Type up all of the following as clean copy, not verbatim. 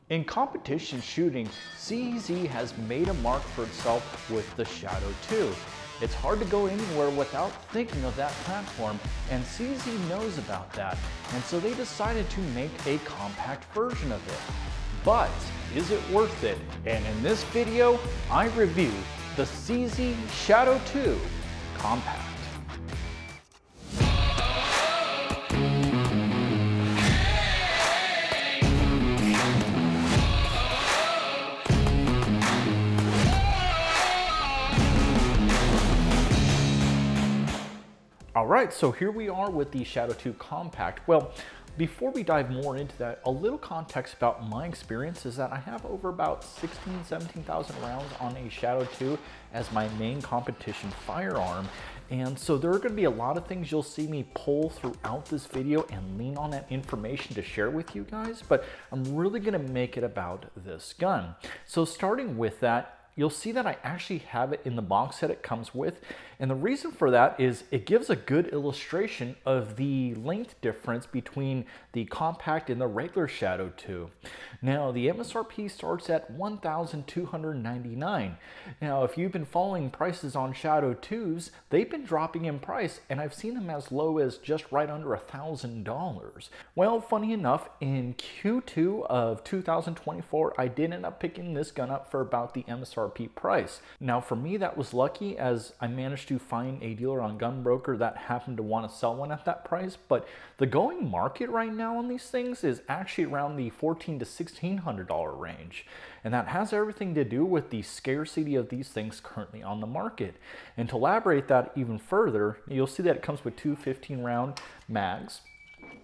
In competition shooting, CZ has made a mark for itself with the Shadow 2. It's hard to go anywhere without thinking of that platform, and CZ knows about that, and so they decided to make a compact version of it. But is it worth it? And in this video, I review the CZ Shadow 2 Compact. Alright, so here we are with the Shadow 2 Compact. Well, before we dive more into that, a little context about my experience is that I have over about 17,000 rounds on a Shadow 2 as my main competition firearm. And so there are going to be a lot of things you'll see me pull throughout this video and lean on that information to share with you guys, but I'm really going to make it about this gun. So starting with that, you'll see that I actually have it in the box that it comes with. And the reason for that is it gives a good illustration of the length difference between the Compact and the regular Shadow 2. Now, the MSRP starts at $1,299. Now, if you've been following prices on Shadow 2s, they've been dropping in price, and I've seen them as low as just right under $1,000. Well, funny enough, in Q2 of 2024, I did end up picking this gun up for about the MSRP price. Now, for me, that was lucky, as I managed to find a dealer on Gunbroker that happened to want to sell one at that price. But the going market right now on these things is actually around the $1,400 to $1,600 range, and that has everything to do with the scarcity of these things currently on the market. And to elaborate that even further, you'll see that it comes with two 15-round mags.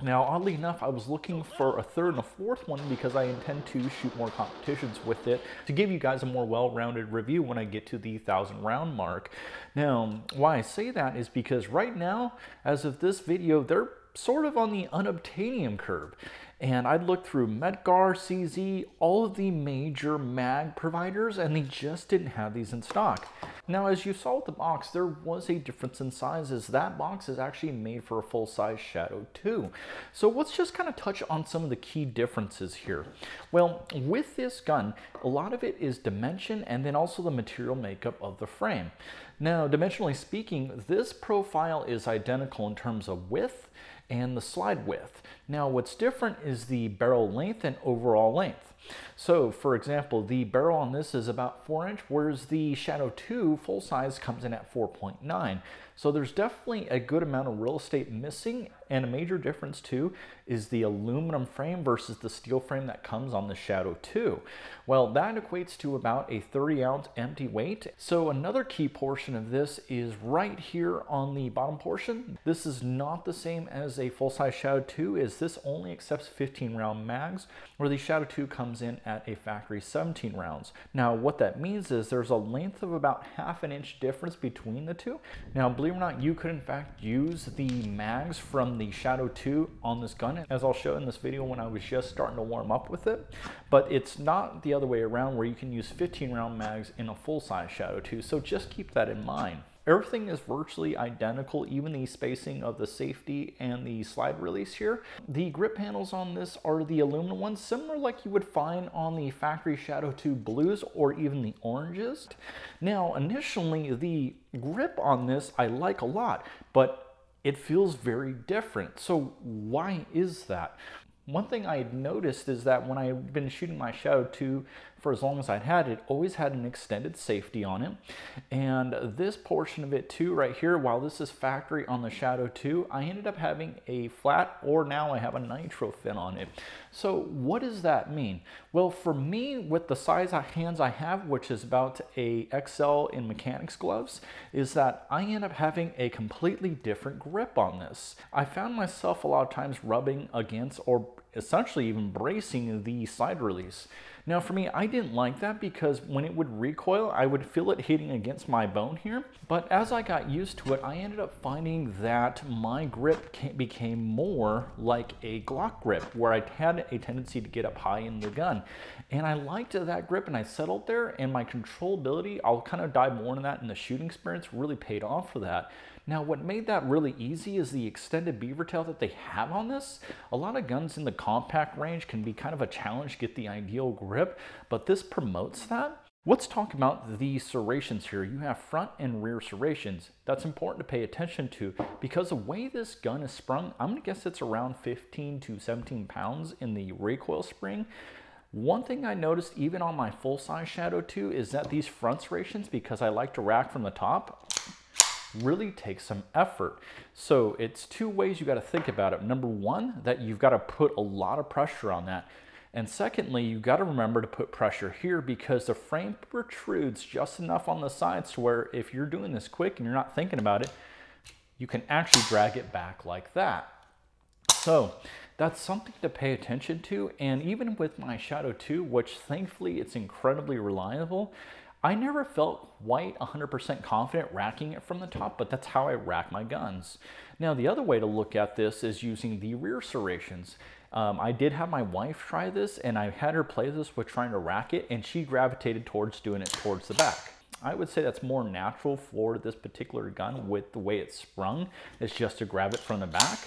Now, oddly enough, I was looking for a third and a fourth one because I intend to shoot more competitions with it to give you guys a more well-rounded review when I get to the 1,000 round mark. Now, why I say that is because right now, as of this video, they're sort of on the unobtainium curve. And I'd looked through Medgar, CZ, all of the major mag providers, and they just didn't have these in stock. Now, as you saw with the box, there was a difference in sizes. That box is actually made for a full-size Shadow 2. So let's just kind of touch on some of the key differences here. Well, with this gun, a lot of it is dimension and then also the material makeup of the frame. Now, dimensionally speaking, this profile is identical in terms of width and the slide width. Now, what's different is the barrel length and overall length. So, for example, the barrel on this is about 4-inch, whereas the Shadow 2 full size comes in at 4.9. So there's definitely a good amount of real estate missing, and a major difference too is the aluminum frame versus the steel frame that comes on the Shadow 2. Well, that equates to about a 30-ounce empty weight. So another key portion of this is right here on the bottom portion. This is not the same as a full-size Shadow 2, as this only accepts 15-round mags, where the Shadow 2 comes in at a factory 17 rounds. Now, what that means is there's a length of about ½ an inch difference between the two. Now, believe it or not, you could in fact use the mags from the Shadow 2 on this gun, as I'll show in this video when I was just starting to warm up with it. But it's not the other way around, where you can use 15-round mags in a full-size Shadow 2, so just keep that in mind. Everything is virtually identical, even the spacing of the safety and the slide release here. The grip handles on this are the aluminum ones, similar like you would find on the factory Shadow 2 blues or even the oranges. Now, initially, the grip on this I like a lot, but it feels very different. So why is that? One thing I had noticed is that when I've been shooting my Shadow 2 for as long as I'd had it, always had an extended safety on it. And this portion of it too, right here, while this is factory on the Shadow 2, I ended up having a flat, or now I have a nitro fin on it. So what does that mean? Well, for me, with the size of hands I have, which is about a XL in mechanics gloves, is that I end up having a completely different grip on this. I found myself a lot of times rubbing against, or essentially even bracing, the slide release. Now, for me, I didn't like that because when it would recoil, I would feel it hitting against my bone here. But as I got used to it, I ended up finding that my grip became more like a Glock grip, where I had a tendency to get up high in the gun. And I liked that grip, and I settled there, and my controllability, I'll kind of dive more into that in the shooting experience, really paid off for that. Now, what made that really easy is the extended beaver tail that they have on this. A lot of guns in the compact range can be kind of a challenge to get the ideal grip, but this promotes that. Let's talk about the serrations here. You have front and rear serrations. That's important to pay attention to because the way this gun is sprung, I'm gonna guess it's around 15 to 17 pounds in the recoil spring. One thing I noticed even on my full-size Shadow 2 is that these front serrations, because I like to rack from the top, really take some effort. So it's two ways you got to think about it. Number one, that you've got to put a lot of pressure on that. And secondly, you got to remember to put pressure here because the frame protrudes just enough on the sides to where if you're doing this quick and you're not thinking about it, you can actually drag it back like that. So that's something to pay attention to. And even with my Shadow 2, which thankfully it's incredibly reliable, I never felt quite 100% confident racking it from the top, but that's how I rack my guns. Now, the other way to look at this is using the rear serrations. I did have my wife try this, and I had her play this with trying to rack it, and she gravitated towards doing it towards the back. I would say that's more natural for this particular gun with the way it's sprung. It's just to grab it from the back.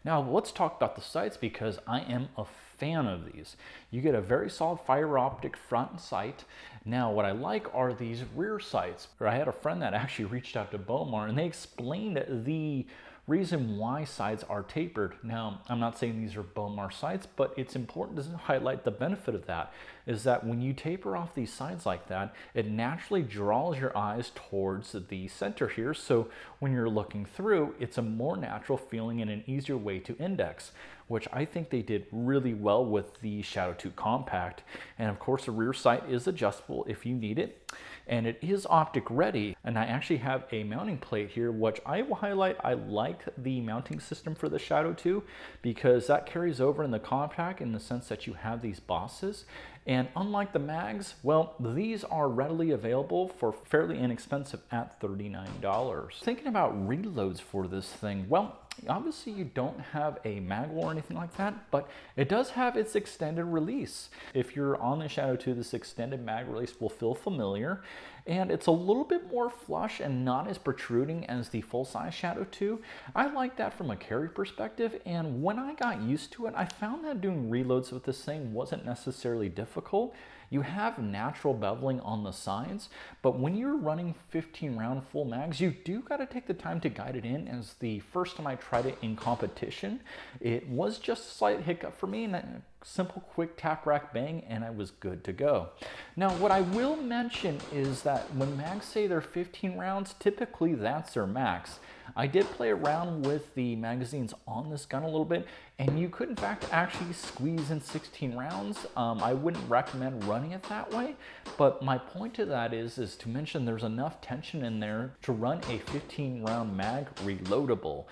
Now, let's talk about the sights because I am a fan of these. You get a very solid fiber optic front sight. Now, what I like are these rear sights. I had a friend that actually reached out to Bomar and they explained the reason why sights are tapered. Now, I'm not saying these are Bomar sights, but it's important to highlight the benefit of that, is that when you taper off these sides like that, it naturally draws your eyes towards the center here. So when you're looking through, it's a more natural feeling and an easier way to index, which I think they did really well with the Shadow 2 Compact. And of course, the rear sight is adjustable if you need it. And it is optic ready. And I actually have a mounting plate here, which I will highlight. I like the mounting system for the Shadow 2 because that carries over in the Compact in the sense that you have these bosses. And unlike the mags, well, these are readily available for fairly inexpensive at $39. Thinking about reloads for this thing, well, obviously you don't have a mag or anything like that, but it does have its extended release. If you're on the Shadow 2, this extended mag release will feel familiar, and it's a little bit more flush and not as protruding as the full-size Shadow 2. I like that from a carry perspective, and when I got used to it, I found that doing reloads with this thing wasn't necessarily difficult. You have natural beveling on the sides, but when you're running 15 round full mags, you do got to take the time to guide it in. As the first time I tried it in competition, it was just a slight hiccup for me, and a simple quick tack rack bang, and I was good to go. Now, what I will mention is that when mags say they're 15 rounds, typically that's their max. I did play around with the magazines on this gun a little bit, and you could in fact actually squeeze in 16 rounds. I wouldn't recommend running it that way, but my point to that is to mention there's enough tension in there to run a 15 round mag reloadable.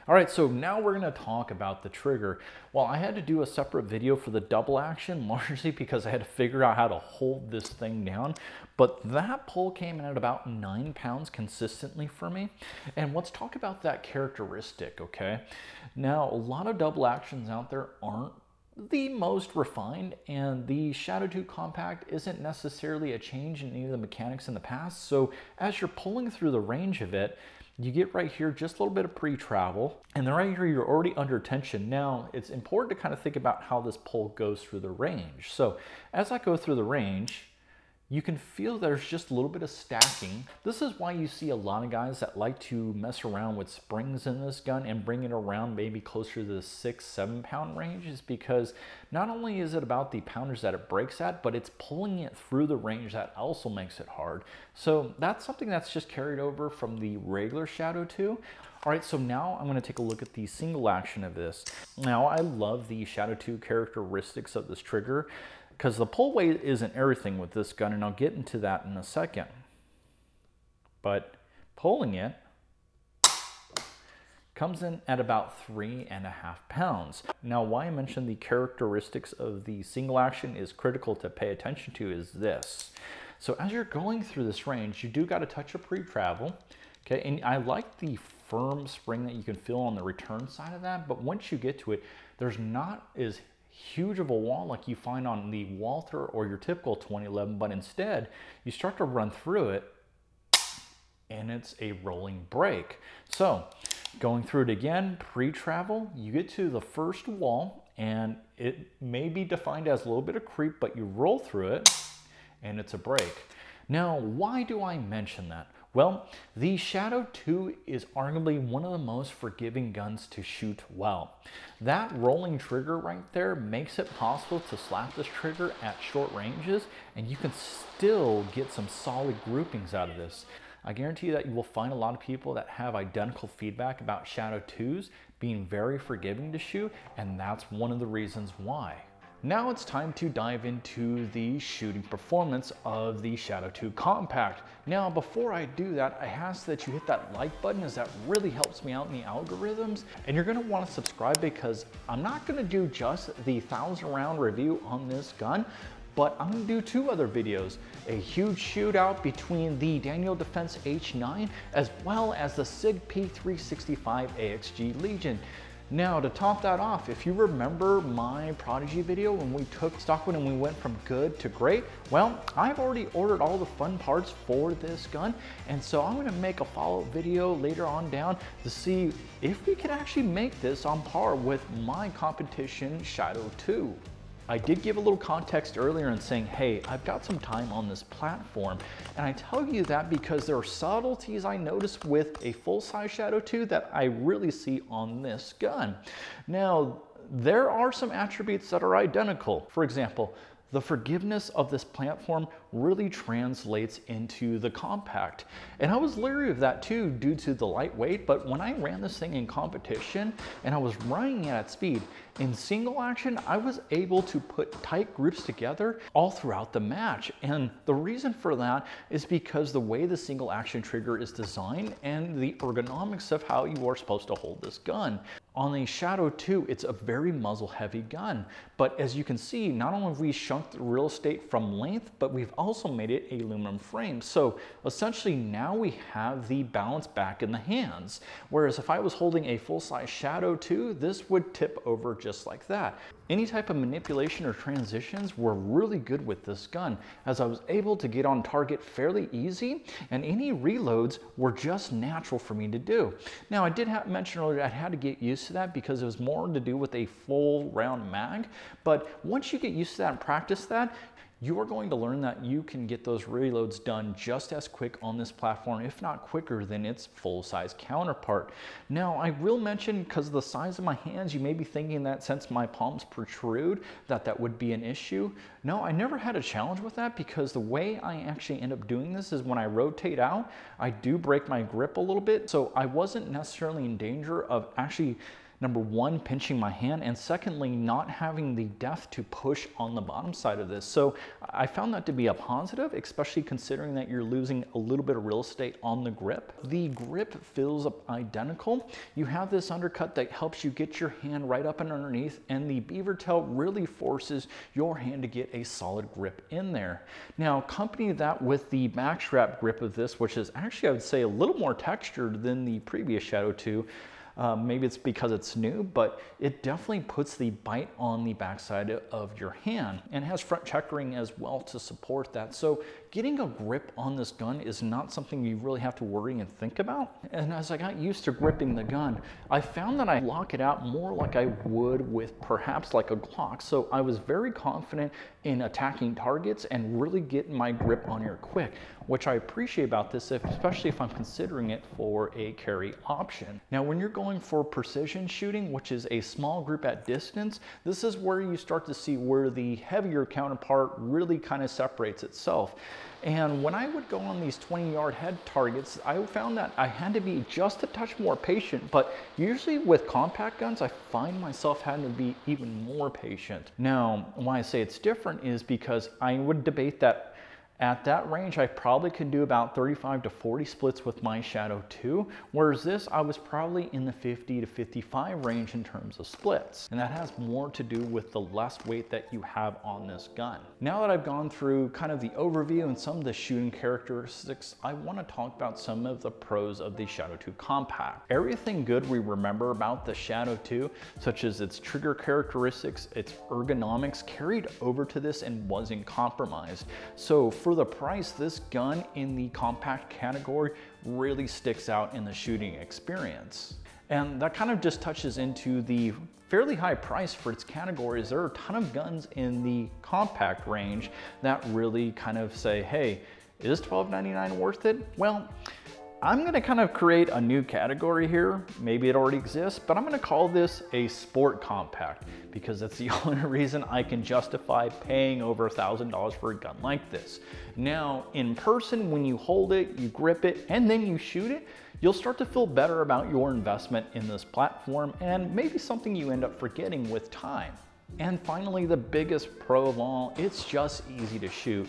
All right, so now we're gonna talk about the trigger. Well, I had to do a separate video for the double action, largely because I had to figure out how to hold this thing down, but that pull came in at about 9 pounds consistently for me. And let's talk about that characteristic, okay? Now, a lot of double actions out there aren't the most refined, and the Shadow 2 Compact isn't necessarily a change in any of the mechanics in the past. So as you're pulling through the range of it, you get right here just a little bit of pre-travel, and then right here you're already under tension. Now, it's important to kind of think about how this pull goes through the range. So as I go through the range, you can feel there's just a little bit of stacking. This is why you see a lot of guys that like to mess around with springs in this gun and bring it around maybe closer to the 6-7 pound range, is because not only is it about the poundage that it breaks at, but it's pulling it through the range that also makes it hard. So that's something that's just carried over from the regular Shadow 2. All right, so now I'm going to take a look at the single action of this. Now, I love the Shadow 2 characteristics of this trigger, because the pull weight isn't everything with this gun, and I'll get into that in a second. But pulling it comes in at about 3.5 pounds. Now, why I mentioned the characteristics of the single action is critical to pay attention to is this. So as you're going through this range, you do got a touch of pre-travel, okay? And I like the firm spring that you can feel on the return side of that, but once you get to it, there's not as huge of a wall like you find on the Walther or your typical 2011, but instead you start to run through it and it's a rolling brake. So going through it again, pre-travel, you get to the first wall and it may be defined as a little bit of creep, but you roll through it and it's a brake. Now, why do I mention that? Well, the Shadow 2 is arguably one of the most forgiving guns to shoot well. That rolling trigger right there makes it possible to slap this trigger at short ranges, and you can still get some solid groupings out of this. I guarantee you that you will find a lot of people that have identical feedback about Shadow 2s being very forgiving to shoot, and that's one of the reasons why. Now it's time to dive into the shooting performance of the Shadow 2 Compact. Now, before I do that, I ask that you hit that like button, as that really helps me out in the algorithms. And you're gonna wanna subscribe, because I'm not gonna do just the 1,000 round review on this gun, but I'm gonna do 2 other videos. A huge shootout between the Daniel Defense H9 as well as the Sig P365 AXG Legion. Now, to top that off, if you remember my Prodigy video when we took stock and we went from good to great, well, I've already ordered all the fun parts for this gun, and so I'm gonna make a follow-up video later on down to see if we can actually make this on par with my competition Shadow 2. I did give a little context earlier in saying, hey, I've got some time on this platform. And I tell you that because there are subtleties I noticed with a full-size Shadow 2 that I really see on this gun. Now, there are some attributes that are identical. For example, the forgiveness of this platform really translates into the compact. And I was leery of that too due to the lightweight, but when I ran this thing in competition and I was running it at speed, in single action, I was able to put tight grips together all throughout the match. And the reason for that is because the way the single action trigger is designed and the ergonomics of how you are supposed to hold this gun. On a Shadow 2, it's a very muzzle heavy gun, but as you can see, not only have we shrunk the real estate from length, but we've also made it aluminum frame. So essentially now we have the balance back in the hands. Whereas if I was holding a full-size Shadow 2, this would tip over just like that. Any type of manipulation or transitions were really good with this gun, as I was able to get on target fairly easy, and any reloads were just natural for me to do. Now, I did mention earlier I had to get used to that because it was more to do with a full round mag, but once you get used to that and practice that, you are going to learn that you can get those reloads done just as quick on this platform, if not quicker than its full-size counterpart. Now, I will mention, because of the size of my hands, you may be thinking that since my palms protrude, that would be an issue. No, I never had a challenge with that, because the way I actually end up doing this is when I rotate out, I do break my grip a little bit, so I wasn't necessarily in danger of actually, number one, pinching my hand, and secondly, not having the depth to push on the bottom side of this. So I found that to be a positive, especially considering that you're losing a little bit of real estate on the grip. The grip feels identical. You have this undercut that helps you get your hand right up and underneath, and the beaver tail really forces your hand to get a solid grip in there. Now, accompany that with the backstrap grip of this, which is actually, I would say, a little more textured than the previous Shadow 2. Maybe it's because it's new, but it definitely puts the bite on the backside of your hand, and has front checkering as well to support that. So getting a grip on this gun is not something you really have to worry and think about. And as I got used to gripping the gun, I found that I lock it out more like I would with perhaps like a Glock. So I was very confident in attacking targets and really getting my grip on here quick, which I appreciate about this, especially if I'm considering it for a carry option. Now, when you're going for precision shooting, which is a small grip at distance, this is where you start to see where the heavier counterpart really kind of separates itself. And when I would go on these 20-yard head targets, I found that I had to be just a touch more patient, but usually with compact guns, I find myself having to be even more patient. Now, why I say it's different is because I would debate that at that range, I probably could do about 35 to 40 splits with my Shadow 2, whereas this, I was probably in the 50 to 55 range in terms of splits. And that has more to do with the less weight that you have on this gun. Now that I've gone through kind of the overview and some of the shooting characteristics, I want to talk about some of the pros of the Shadow 2 Compact. Everything good we remember about the Shadow 2, such as its trigger characteristics, its ergonomics, carried over to this and wasn't compromised. So for the price, this gun in the compact category really sticks out in the shooting experience. And that kind of just touches into the fairly high price for its categories. There are a ton of guns in the compact range that really kind of say, hey, is $12.99 worth it? Well, I'm gonna kind of create a new category here. Maybe it already exists, but I'm gonna call this a sport compact because that's the only reason I can justify paying over $1,000 for a gun like this. Now, in person, when you hold it, you grip it, and then you shoot it, you'll start to feel better about your investment in this platform and maybe something you end up forgetting with time. And finally, the biggest pro of all, it's just easy to shoot.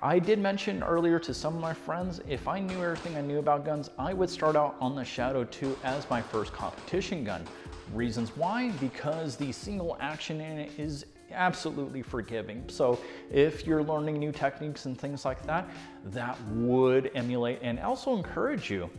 I did mention earlier to some of my friends, if I knew everything I knew about guns, I would start out on the Shadow 2 as my first competition gun. Reasons why? Because the single action in it is absolutely forgiving. So if you're learning new techniques and things like that, that would emulate and also encourage you.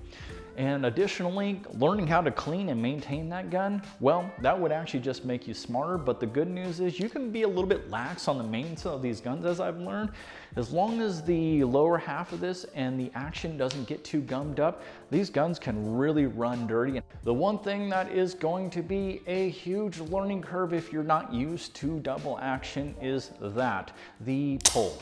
And additionally, learning how to clean and maintain that gun, well, that would actually just make you smarter. But the good news is you can be a little bit lax on the maintenance of these guns, as I've learned. As long as the lower half of this and the action doesn't get too gummed up, these guns can really run dirty. The one thing that is going to be a huge learning curve if you're not used to double action is the pull.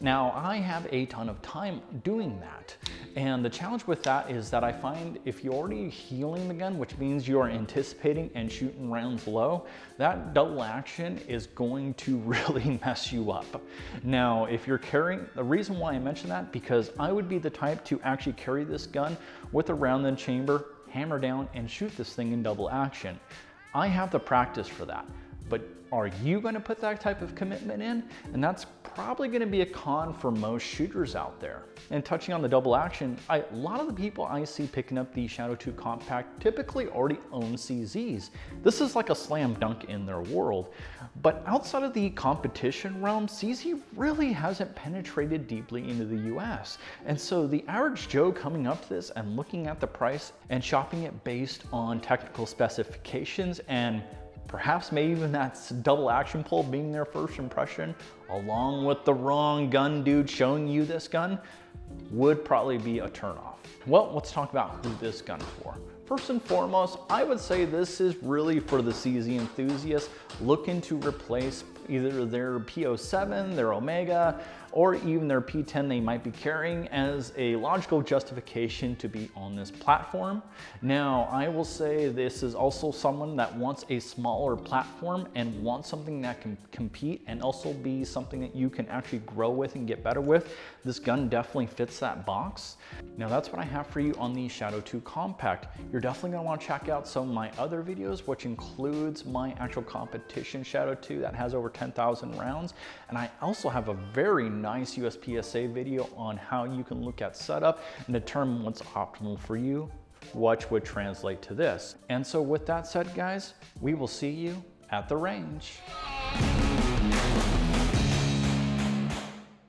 Now, I have a ton of time doing that. And the challenge with that is that I find if you're already healing the gun, which means you are anticipating and shooting rounds low, that double action is going to really mess you up. Now, if you're carrying, the reason why I mention that, because I would be the type to actually carry this gun with a round in chamber, hammer down, and shoot this thing in double action. I have the practice for that. But are you going to put that type of commitment in? And that's probably going to be a con for most shooters out there. And touching on the double action, a lot of the people I see picking up the Shadow 2 Compact typically already own CZs. This is like a slam dunk in their world. But outside of the competition realm, CZ really hasn't penetrated deeply into the US. And so the average Joe coming up to this and looking at the price and shopping it based on technical specifications and perhaps maybe even that double action pull being their first impression, along with the wrong gun dude showing you this gun, would probably be a turnoff. Well, let's talk about who this gun's for. First and foremost, I would say this is really for the CZ enthusiast looking to replace either their P07, their Omega, or even their P10 they might be carrying as a logical justification to be on this platform. Now, I will say this is also someone that wants a smaller platform and wants something that can compete and also be something that you can actually grow with and get better with. This gun definitely fits that box. Now, that's what I have for you on the Shadow 2 Compact. You're definitely gonna wanna check out some of my other videos, which includes my actual competition Shadow 2 that has over 10,000 rounds. And I also have a very nice USPSA video on how you can look at setup and determine what's optimal for you, which would translate to this. And so with that said, guys, we will see you at the range.